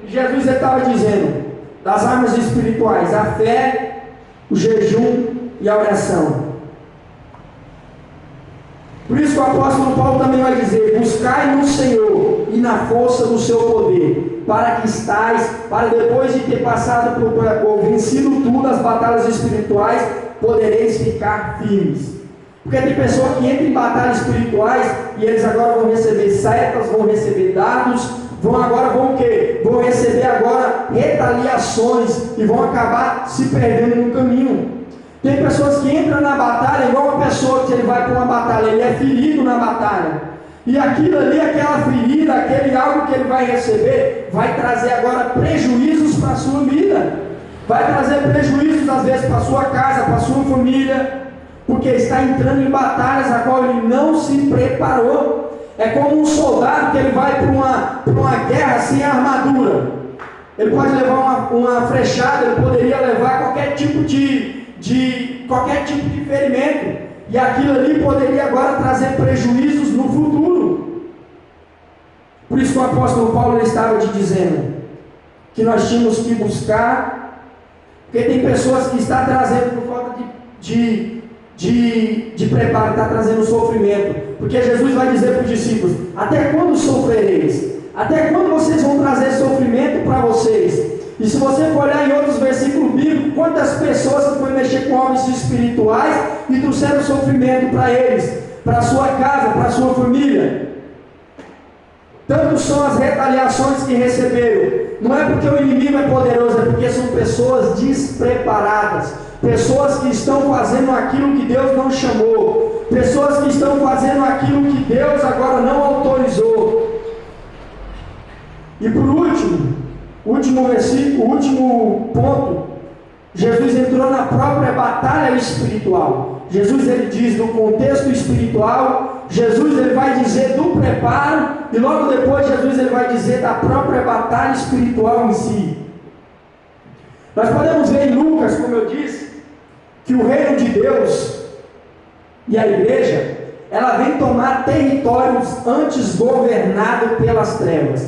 B: Jesus estava dizendo das armas espirituais: a fé, o jejum e a oração. Por isso que o apóstolo Paulo também vai dizer: buscai no Senhor e na força do seu poder, para depois de ter passado por vencido tudo as batalhas espirituais, podereis ficar firmes. Porque tem pessoa que entra em batalhas espirituais e eles agora vão receber setas, vão receber dados, agora vão o quê? Vão receber agora retaliações e vão acabar se perdendo no caminho. Tem pessoas que entram na batalha, igual uma pessoa que ele vai para uma batalha, ele é ferido na batalha. E aquilo ali, aquela ferida, aquele algo que ele vai receber, vai trazer agora prejuízos para a sua vida. Vai trazer prejuízos às vezes para a sua casa, para a sua família, porque está entrando em batalhas a qual ele não se preparou. É como um soldado que ele vai para uma guerra sem armadura. Ele pode levar uma flechada, ele poderia levar qualquer tipo de ferimento, e aquilo ali poderia agora trazer prejuízos no futuro. Por isso que o apóstolo Paulo estava te dizendo que nós tínhamos que buscar, porque tem pessoas que estão trazendo por falta de preparo, está trazendo sofrimento, porque Jesus vai dizer para os discípulos: até quando sofrereis? Até quando vocês vão trazer sofrimento para vocês? E se você for olhar em outros versículos bíblicos, quantas pessoas que foram mexer com homens espirituais e trouxeram sofrimento para eles, para a sua casa, para a sua família? Tanto são as retaliações que receberam. Não é porque o inimigo é poderoso, é porque são pessoas despreparadas, pessoas que estão fazendo aquilo que Deus não chamou, pessoas que estão fazendo aquilo que Deus agora não autorizou. E por último, último versículo, último ponto, Jesus entrou na própria batalha espiritual. Jesus, ele diz no contexto espiritual, Jesus, ele vai dizer do preparo, e logo depois Jesus, ele vai dizer da própria batalha espiritual em si. Nós podemos ver em Lucas, como eu disse, que o reino de Deus e a igreja, ela vem tomar territórios antes governados pelas trevas.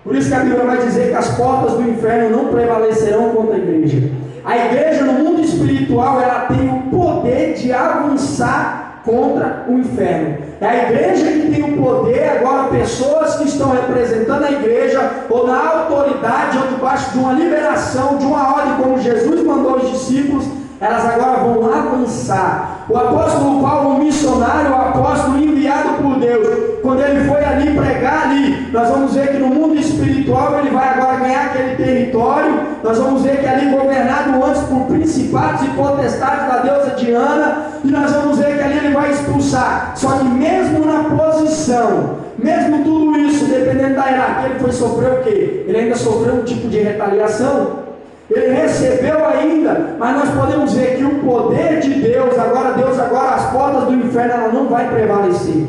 B: Por isso que a Bíblia vai dizer que as portas do inferno não prevalecerão contra a igreja. A igreja no mundo espiritual, ela tem o poder de avançar contra o inferno. É a igreja que tem o poder, agora pessoas que estão representando a igreja, ou na autoridade, ou debaixo de uma liberação, de uma ordem, como Jesus mandou os discípulos, elas agora vão avançar. O apóstolo Paulo, um missionário, o apóstolo enviado por Deus, quando ele foi ali pregar ali, nós vamos ver que no mundo espiritual ele vai agora ganhar aquele território. Nós vamos ver que ali governado antes por principados e potestades da deusa Diana, e nós vamos ver que ali ele vai expulsar. Só que mesmo na posição, mesmo tudo isso, dependendo da hierarquia, ele foi sofrer o quê? Ele ainda sofreu um tipo de retaliação. Ele recebeu ainda, mas nós podemos ver que o poder de Deus, agora as portas do inferno, ela não vai prevalecer.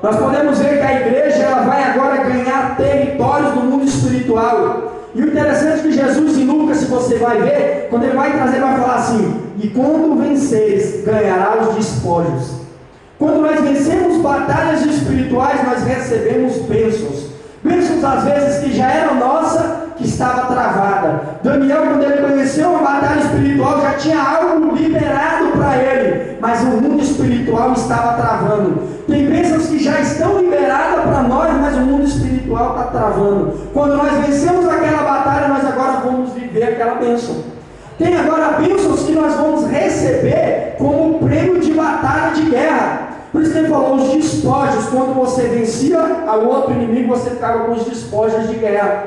B: Nós podemos ver que a igreja, ela vai agora ganhar territórios no mundo espiritual. E o interessante é que Jesus em Lucas, se você vai ver, quando ele vai trazer, ele vai falar assim: e quando venceres, ganhará os despojos. Quando nós vencemos batalhas espirituais, nós recebemos bênçãos. Bênçãos às vezes que já eram nossa, que estava travada. Daniel, quando ele conheceu uma batalha espiritual, já tinha algo liberado para ele, mas o mundo espiritual estava travando. Tem bênçãos que já estão liberadas para nós, mas o mundo espiritual está travando. Quando nós vencemos aquela batalha, nós agora vamos viver aquela bênção. Tem agora bênçãos que nós vamos receber como prêmio de batalha de guerra. Por isso que ele falou os despojos. Quando você vencia ao outro inimigo, você ficava com os despojos de guerra.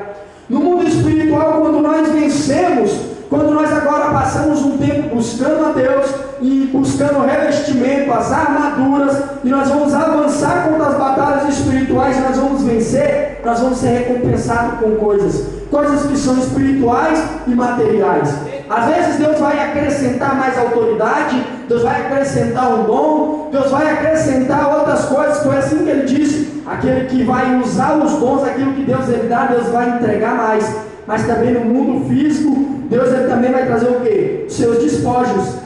B: No mundo espiritual, quando nós vencemos, quando nós agora passamos um tempo buscando a Deus e buscando o revestimento, as armaduras, e nós vamos avançar contra as batalhas espirituais, nós vamos vencer, nós vamos ser recompensados com coisas que são espirituais e materiais. Às vezes Deus vai acrescentar mais autoridade, Deus vai acrescentar um dom, Deus vai acrescentar outras coisas. Foi assim que ele disse: aquele que vai usar os dons, aquilo que Deus ele dá, Deus vai entregar mais. Mas também no mundo físico, Deus ele também vai trazer o quê? Os seus despojos.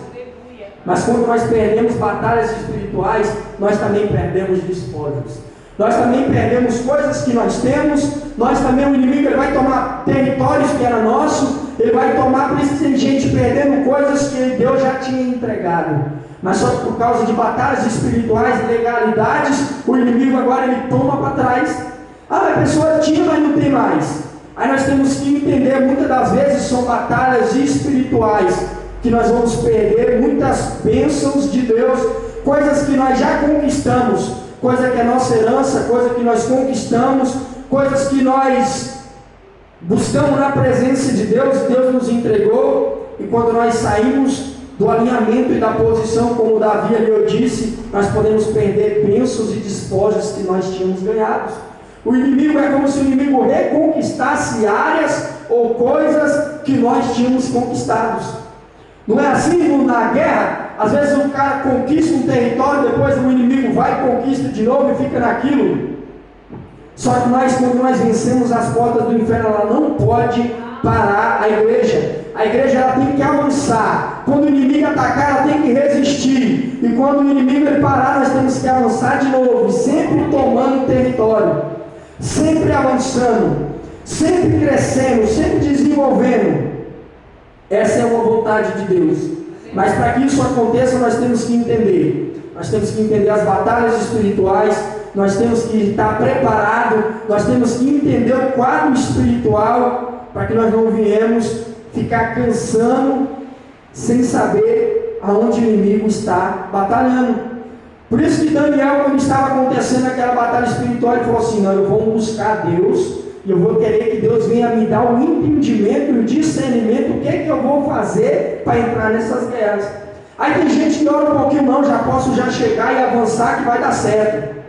B: Mas quando nós perdemos batalhas espirituais, nós também perdemos despojos. Nós também perdemos coisas que nós temos. Nós também, o inimigo ele vai tomar territórios que era nosso. Ele vai tomar, por isso que tem gente perdendo coisas que Deus já tinha entregado. Mas só que por causa de batalhas espirituais, legalidades, o inimigo agora ele toma para trás. Ah, a pessoa tinha, mas não tem mais. Aí nós temos que entender, muitas das vezes são batalhas espirituais. que nós vamos perder muitas bênçãos de Deus, coisas que nós já conquistamos, coisa que é nossa herança, coisa que nós conquistamos, coisas que nós buscamos na presença de Deus, Deus nos entregou, e quando nós saímos do alinhamento e da posição, como Davi ali eu disse, nós podemos perder bênçãos e despojos que nós tínhamos ganhados. O inimigo é como se o inimigo reconquistasse áreas ou coisas que nós tínhamos conquistados. Não é assim na guerra? Às vezes o cara conquista um território, depois o inimigo vai e conquista de novo e fica naquilo. Só que quando nós vencemos as portas do inferno, ela não pode parar a igreja. A igreja ela tem que avançar. Quando o inimigo atacar, ela tem que resistir. E quando o inimigo ele parar, nós temos que avançar de novo, sempre tomando território, sempre avançando, sempre crescendo, sempre desenvolvendo. Essa é uma vontade de Deus. Mas para que isso aconteça, nós temos que entender. Nós temos que entender as batalhas espirituais, nós temos que estar preparado, nós temos que entender o quadro espiritual, para que nós não viemos ficar cansando, sem saber aonde o inimigo está batalhando. Por isso que Daniel, quando estava acontecendo aquela batalha espiritual, ele falou assim: não, eu vou buscar Deus, e eu vou querer que Deus venha me dar o entendimento e o discernimento, o que é que eu vou fazer para entrar nessas guerras. Aí tem gente que ora um pouquinho, não, já posso chegar e avançar que vai dar certo.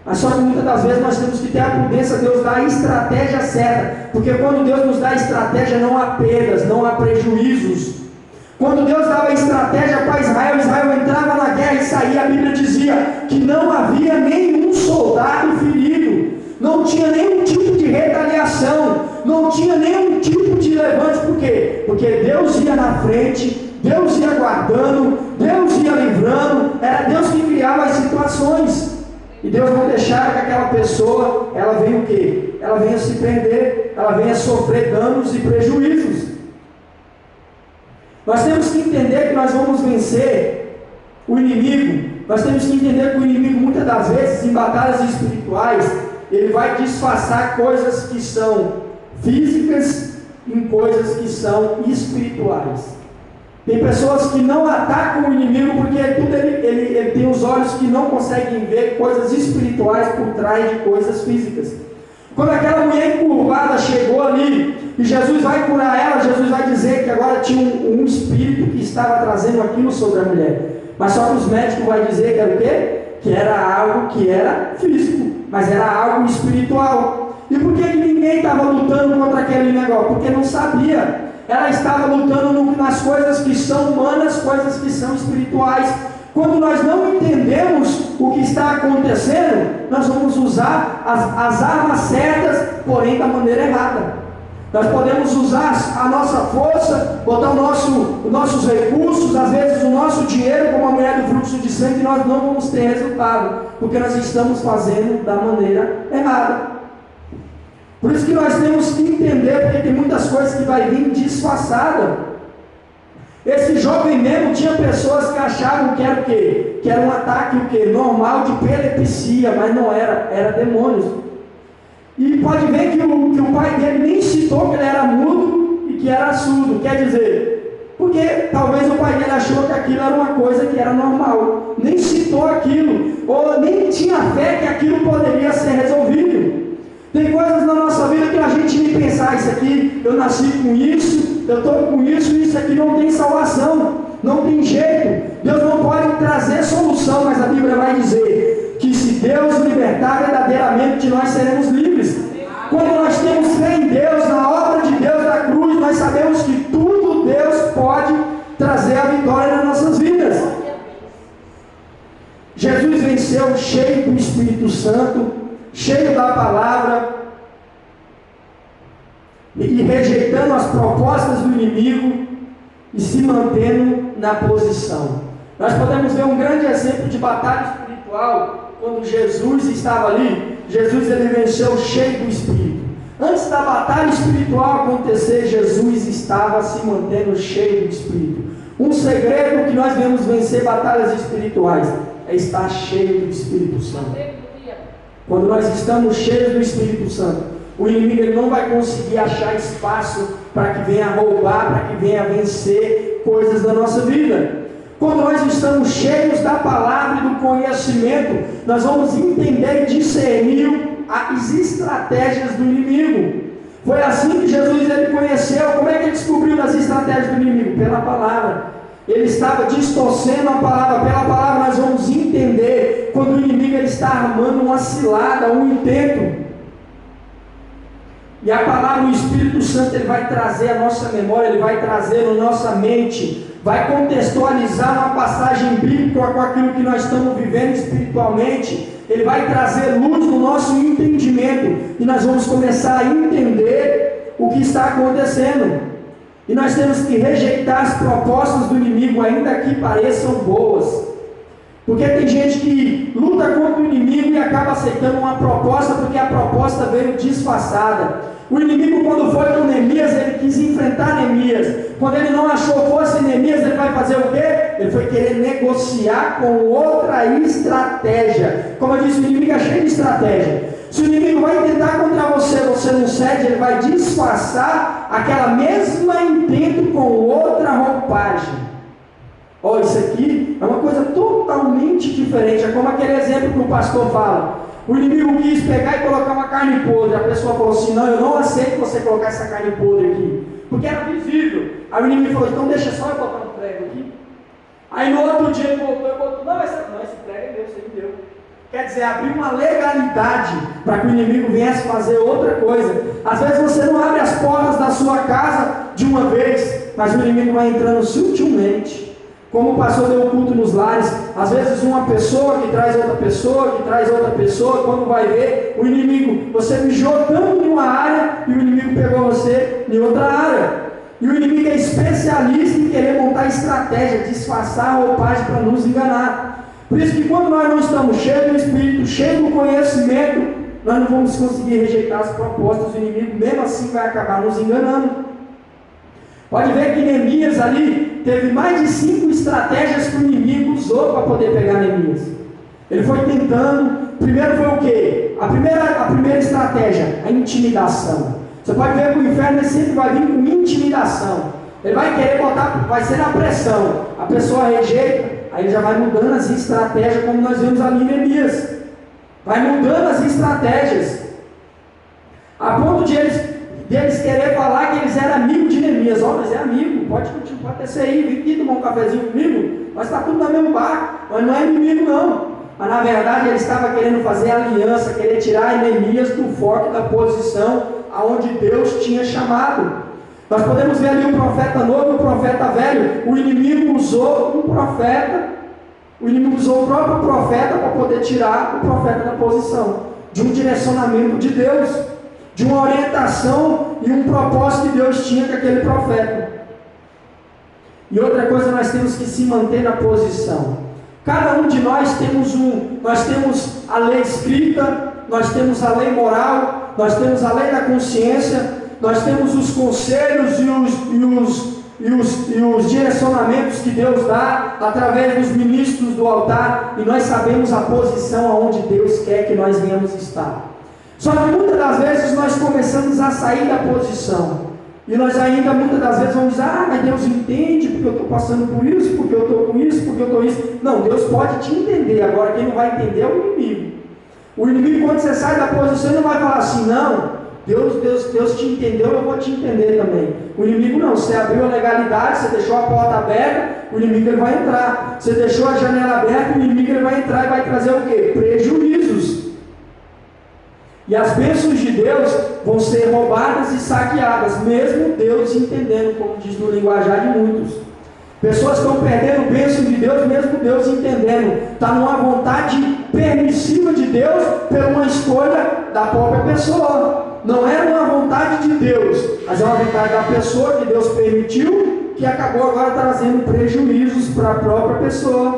B: Mas só que muitas das vezes nós temos que ter a prudência, Deus dá a estratégia certa, porque quando Deus nos dá a estratégia, não há perdas, não há prejuízos. Quando Deus dava a estratégia para Israel, Israel entrava na guerra e saía, a Bíblia dizia que não havia nenhum soldado ferido, não tinha nenhum tipo de retaliação, não tinha nenhum tipo de levante. Por quê? Porque Deus ia na frente, Deus ia guardando, Deus ia livrando, era Deus que criava as situações. E Deus não deixava que aquela pessoa, ela venha o quê? Ela venha se perder, ela venha sofrer danos e prejuízos. Nós temos que entender que nós vamos vencer o inimigo. Nós temos que entender que o inimigo, muitas das vezes, em batalhas espirituais, ele vai disfarçar coisas que são físicas em coisas que são espirituais. Tem pessoas que não atacam o inimigo porque ele tem os olhos que não conseguem ver coisas espirituais por trás de coisas físicas. Quando aquela mulher encurvada chegou ali e Jesus vai curar ela, Jesus vai dizer que agora tinha um espírito que estava trazendo aquilo sobre a mulher. Mas só que os médicos vão dizer que era o quê? Que era algo que era físico, mas era algo espiritual. E por que ninguém estava lutando contra aquele negócio? Porque não sabia. Ela estava lutando nas coisas que são humanas, coisas que são espirituais. Quando nós não entendemos o que está acontecendo, nós vamos usar as armas certas, porém da maneira errada. Nós podemos usar a nossa força, botar os nossos recursos, às vezes o nosso dinheiro, como a mulher do fluxo de sangue, e nós não vamos ter resultado, porque nós estamos fazendo da maneira errada. Por isso que nós temos que entender, porque tem muitas coisas que vai vir disfarçada. Esse jovem mesmo tinha pessoas que achavam que era o quê? Que era um ataque o quê? Normal de epilepsia, mas não era, era demônios. E pode ver que o pai dele nem citou que ele era mudo e que era surdo, quer dizer, porque talvez o pai dele achou que aquilo era uma coisa que era normal, nem citou aquilo, ou nem tinha fé que aquilo poderia ser resolvido. Tem coisas na nossa vida que a gente nem pensar, isso aqui, eu nasci com isso, eu estou com isso aqui não tem salvação, não tem jeito, Deus não pode trazer solução, mas a Bíblia vai dizer que se Deus libertar verdadeiramente, nós seremos livres. Quando nós temos fé em Deus, na obra de Deus da cruz, nós sabemos que tudo Deus pode trazer a vitória nas nossas vidas. Jesus venceu cheio do Espírito Santo, cheio da palavra, e rejeitando as propostas do inimigo e se mantendo na posição. Nós podemos ver um grande exemplo de batalha espiritual quando Jesus estava ali. Jesus ele venceu cheio do Espírito. Antes da batalha espiritual acontecer, Jesus estava se mantendo cheio do Espírito. Um segredo que nós devemos vencer batalhas espirituais é estar cheio do Espírito Santo. Quando nós estamos cheios do Espírito Santo, o inimigo ele não vai conseguir achar espaço para que venha roubar, para que venha vencer, coisas da nossa vida. Quando nós estamos cheios da palavra e do conhecimento, nós vamos entender e discernir as estratégias do inimigo. Foi assim que Jesus ele conheceu. Como é que ele descobriu as estratégias do inimigo? Pela palavra. Ele estava distorcendo a palavra. Pela palavra nós vamos entender quando o inimigo ele está armando uma cilada, um intento. E a palavra, o Espírito Santo, ele vai trazer a nossa memória, ele vai trazer na nossa mente, vai contextualizar uma passagem bíblica com aquilo que nós estamos vivendo espiritualmente. Ele vai trazer luz no nosso entendimento e nós vamos começar a entender o que está acontecendo. E nós temos que rejeitar as propostas do inimigo, ainda que pareçam boas. Porque tem gente que luta contra o inimigo e acaba aceitando uma proposta porque a proposta veio disfarçada. O inimigo, quando foi com Neemias, ele quis enfrentar Neemias. Quando ele não achou força em Neemias, ele vai fazer o quê? Ele foi querer negociar com outra estratégia. Como eu disse, o inimigo é cheio de estratégia. Se o inimigo vai tentar contra você, você não cede, ele vai disfarçar aquela mesma intento com outra roupagem. Olha, isso aqui é uma coisa totalmente diferente. É como aquele exemplo que o pastor fala. O inimigo quis pegar e colocar uma carne podre. A pessoa falou assim: não, eu não aceito você colocar essa carne podre aqui, porque era visível. Aí o inimigo falou: então deixa só eu botar um prego aqui. Aí no outro dia ele voltou e botou: não, esse prego é meu, você me deu. Quer dizer, abriu uma legalidade para que o inimigo viesse fazer outra coisa. Às vezes você não abre as portas da sua casa de uma vez, mas o inimigo vai entrando sutilmente. Como o pastor deu culto nos lares, às vezes uma pessoa que traz outra pessoa, quando vai ver, o inimigo, você mijou tanto em uma área e o inimigo pegou você em outra área. E o inimigo é especialista em querer montar estratégia, disfarçar a roupagem para nos enganar. Por isso que quando nós não estamos cheios do Espírito, cheios do conhecimento, nós não vamos conseguir rejeitar as propostas do inimigo, mesmo assim vai acabar nos enganando. Pode ver que Neemias ali teve mais de 5 estratégias que o inimigo usou para poder pegar Neemias. Ele foi tentando. Primeiro foi o quê? A primeira estratégia, a intimidação. Você pode ver que o inferno ele sempre vai vir com intimidação. Ele vai querer botar, vai ser na pressão. A pessoa rejeita, aí ele já vai mudando as estratégias, como nós vemos ali em Neemias. Vai mudando as estratégias, a ponto de eles querer falar que eles eram amigos de Neemias. Ó, mas é amigo, pode descer aí, vem aqui tomar um cafezinho comigo, nós está tudo no mesmo barco, mas não é inimigo não. Mas na verdade ele estava querendo fazer aliança, querer tirar Neemias do foco da posição aonde Deus tinha chamado. Nós podemos ver ali o profeta novo e o profeta velho. O inimigo usou um profeta, o inimigo usou o próprio profeta para poder tirar o profeta da posição, de um direcionamento de Deus, de uma orientação e um propósito que Deus tinha com aquele profeta. E outra coisa, nós temos que se manter na posição. Cada um de nós temos a lei escrita, nós temos a lei moral, nós temos a lei da consciência, nós temos os conselhos e os direcionamentos que Deus dá através dos ministros do altar, e nós sabemos a posição aonde Deus quer que nós venhamos estar. Só que muitas das vezes nós começamos a sair da posição, e nós ainda muitas das vezes vamos dizer: ah, mas Deus entende porque eu estou passando por isso, porque eu estou com isso, porque eu estou isso. Não, Deus pode te entender. Agora quem não vai entender é o inimigo. O inimigo, quando você sai da posição, não vai falar assim: não, Deus te entendeu, eu vou te entender também. O inimigo não. Você abriu a legalidade, você deixou a porta aberta, o inimigo ele vai entrar. Você deixou a janela aberta, o inimigo ele vai entrar e vai trazer o quê? Prejuízos. E as bênçãos de Deus vão ser roubadas e saqueadas, mesmo Deus entendendo, como diz no linguajar de muitos. Pessoas estão perdendo bênçãos de Deus, mesmo Deus entendendo. Está numa vontade permissiva de Deus por uma escolha da própria pessoa. Não era uma vontade de Deus, mas é uma vontade da pessoa que Deus permitiu, que acabou agora trazendo prejuízos para a própria pessoa.